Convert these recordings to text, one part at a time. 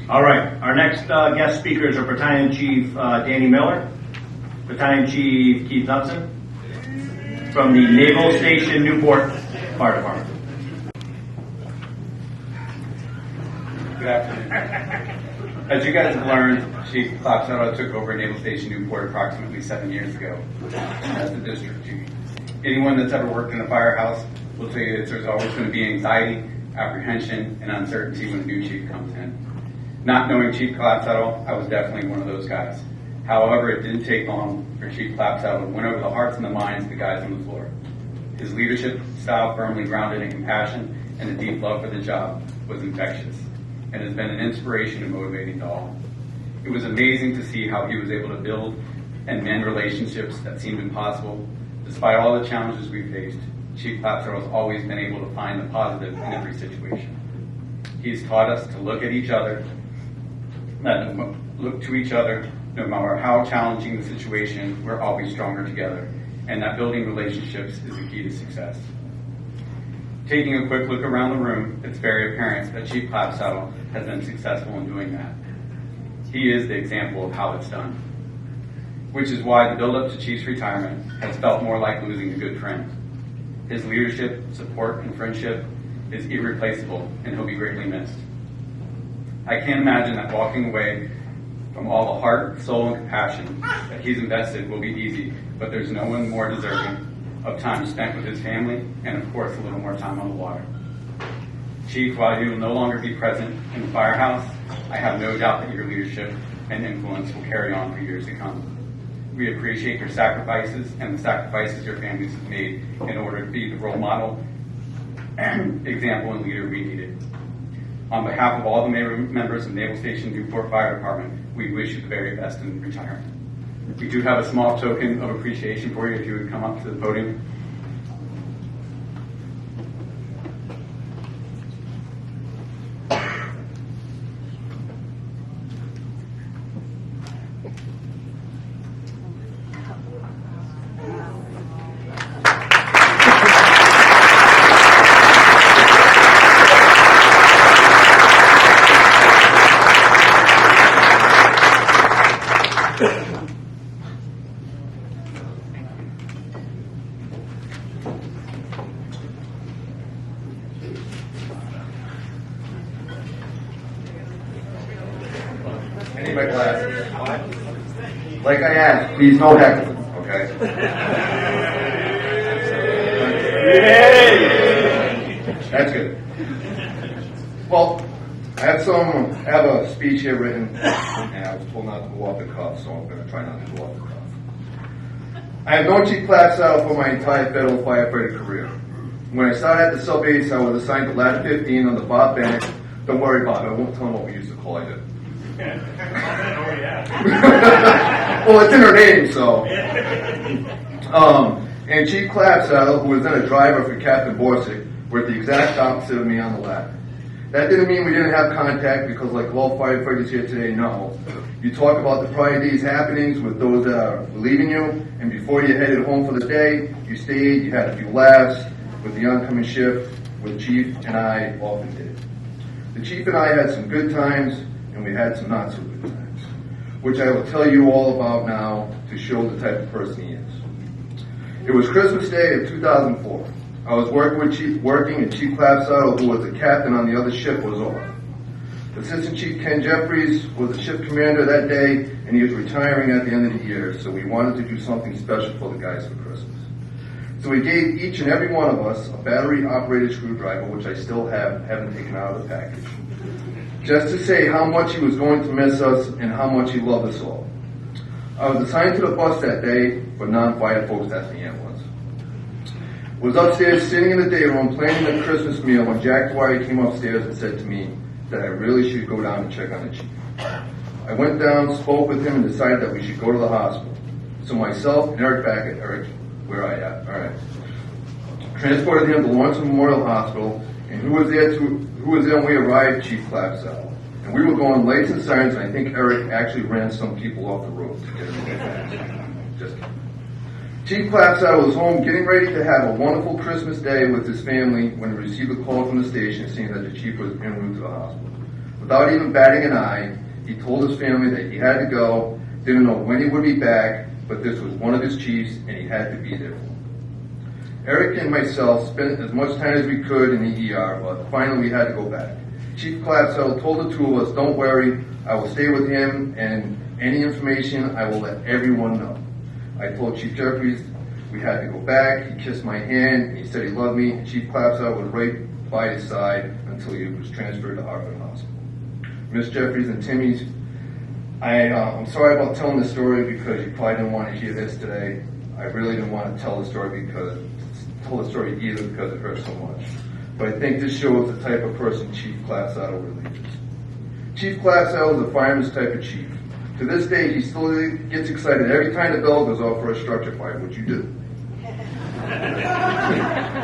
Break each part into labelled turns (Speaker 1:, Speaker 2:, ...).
Speaker 1: All right, our next guest speakers are Battalion Chief Danny Miller, Battalion Chief Keith Knudsen, from the Naval Station Newport Fire Department.
Speaker 2: Good afternoon. As you guys have learned, Chief Knudsen took over Naval Station Newport approximately 7 years ago as the district chief. Anyone that's ever worked in a firehouse will tell you that there's always going to be anxiety, apprehension, and uncertainty when a new chief comes in. Not knowing Chief Clapsaddle, I was definitely one of those guys. However, it didn't take long for Chief Clapsaddle to win over the hearts and the minds of the guys on the floor. His leadership style, firmly grounded in compassion and a deep love for the job, was infectious and has been an inspiration and motivating to all. It was amazing to see how he was able to build and mend relationships that seemed impossible. Despite all the challenges we faced, Chief Clapsaddle has always been able to find the positive in every situation. He's taught us to look to each other, no matter how challenging the situation, we're always stronger together, and that building relationships is the key to success. Taking a quick look around the room, it's very apparent that Chief Clapsaddle has been successful in doing that. He is the example of how it's done, which is why the build-up to Chief's retirement has felt more like losing a good friend. His leadership, support, and friendship is irreplaceable, and he'll be greatly missed. I can't imagine that walking away from all the heart, soul, and compassion that he's invested will be easy, but there's no one more deserving of time spent with his family and, of course, a little more time on the water. Chief, while you will no longer be present in the firehouse, I have no doubt that your leadership and influence will carry on for years to come. We appreciate your sacrifices and the sacrifices your families have made in order to be the role model and example and leader we needed. On behalf of all the members of Naval Station Newport Fire Department, we wish you the very best in retirement. We do have a small token of appreciation for you if you would come up to the podium. I need my glasses. Like I asked, please no heckling, okay? That's good. Well, I have a speech here written, and I was told not to go off the cuff, so I'm going to try not to go off the cuff. I have known Chief Clapsaddle for my entire federal firefighter career. When I started at the sub base, I was assigned to Ladder 15 on the Bob Bennett. Don't worry, Bob, I won't tell him what we used to call it. Well, it's in her name, so. And Chief Clapsaddle, who was then a driver for Captain Borsick, were the exact opposite of me on the ladder. That didn't mean we didn't have contact, because like all firefighters here today know, you talk about the prior day's happenings with those that are leaving you, and before you headed home for the day, you stayed, you had a few laughs with the oncoming shift, with Chief and I often did. The Chief and I had some good times, and we had some not so good times, which I will tell you all about now to show the type of person he is. It was Christmas Day of 2004. I was working and Chief Clapsaddle, who was the captain on the other ship, was off. Assistant Chief Ken Jeffries was the ship commander that day, and he was retiring at the end of the year, so we wanted to do something special for the guys for Christmas. So we gave each and every one of us a battery-operated screwdriver, which I still haven't taken out of the package, just to say how much he was going to miss us and how much he loved us all. I was assigned to the bus that day, but non-fire folks, that's the ambulance. Was upstairs sitting in the day room planning the Christmas meal when Jack Dwyer came upstairs and said to me that I really should go down and check on the Chief. I went down, spoke with him, and decided that we should go to the hospital. So myself and Eric Backett, Eric, where are you at? All right. Transported him to Lawrence Memorial Hospital, and who was there when we arrived? Chief Clapsaddle. And we were going lights and sirens, and I think Eric actually ran some people off the road to get him. Just kidding. Chief Clapsaddle was home getting ready to have a wonderful Christmas day with his family when he received a call from the station saying that the Chief was en route to the hospital. without even batting an eye, he told his family that he had to go, didn't know when he would be back, but this was one of his chiefs and he had to be there for him. Eric and myself spent as much time as we could in the ER, but finally we had to go back. Chief Clapsell told the two of us, don't worry, I will stay with him, and any information I will let everyone know. I told Chief Jeffries we had to go back. He kissed my hand, and he said he loved me, and Chief Clapsell was right by his side until he was transferred to Harvard Hospital. Miss Jeffries and Timmy's, I'm sorry about telling this story because you probably didn't want to hear this today. I really didn't want to tell the story either because it hurts so much. But I think this shows the type of person Chief Clapsell really is. Chief Clapsell is a fireman's type of chief. To this day, he still gets excited every time the bell goes off for a structure fire, which you do.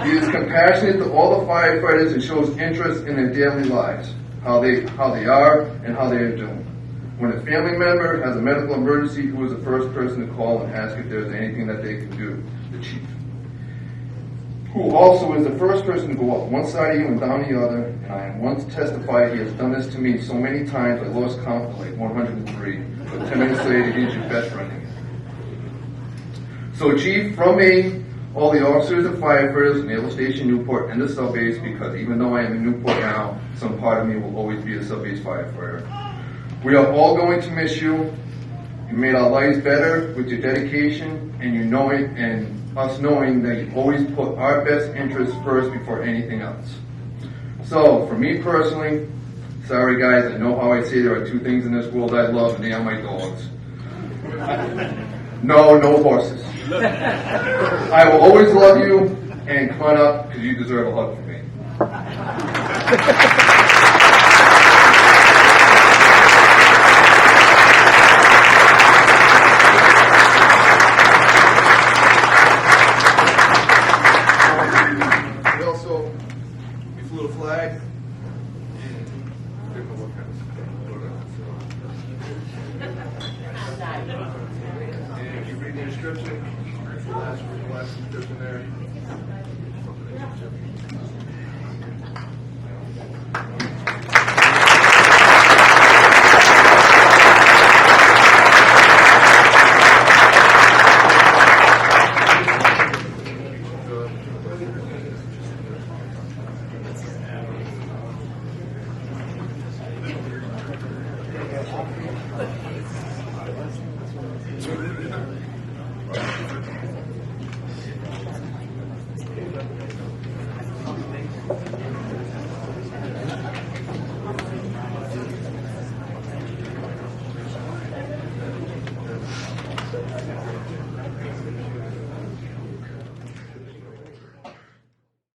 Speaker 2: He is compassionate to all the firefighters and shows interest in their daily lives, how they are and how they are doing. When a family member has a medical emergency, who is the first person to call and ask if there's anything that they can do? The chief. Who also is the first person to go up one side of you and down the other, and I am one to testify he has done this to me so many times I lost count to like 103, but 10 minutes later he's your best friend again. So Chief, from me, all the officers and firefighters, Naval Station Newport, and the sub-base, because even though I am in Newport now, some part of me will always be a sub-base firefighter. We are all going to miss you. You made our lives better with your dedication and us knowing that you always put our best interests first before anything else. So, for me personally, sorry guys, I know how I say there are two things in this world I love, and they are my dogs. No horses. I will always love you, and come on up, because you deserve a hug from me. We flew the flag. And you read the inscription. The last inscription there.